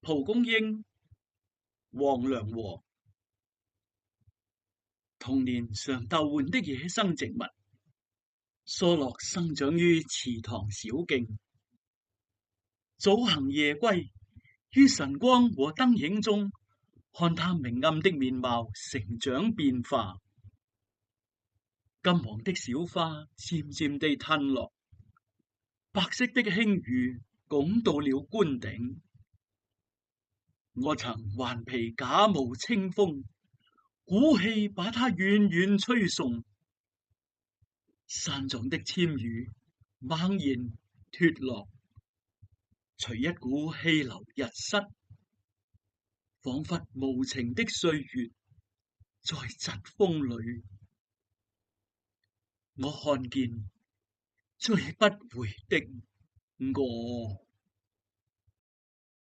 蒲公英、黃粱和，童年常逗玩的野生植物，疏落生長於池塘小徑。早行夜歸，於晨光和燈影中，看它明暗的面貌成長變化。金黃的小花漸漸地褪落，白色的輕羽拱到了冠頂。我曾頑皮假冒清風，鼓氣把它遠遠吹送。山狀的纖羽猛然脫落，隨一股氣流逸失，仿佛無情的歲月在疾風裏。我看見追不回的我。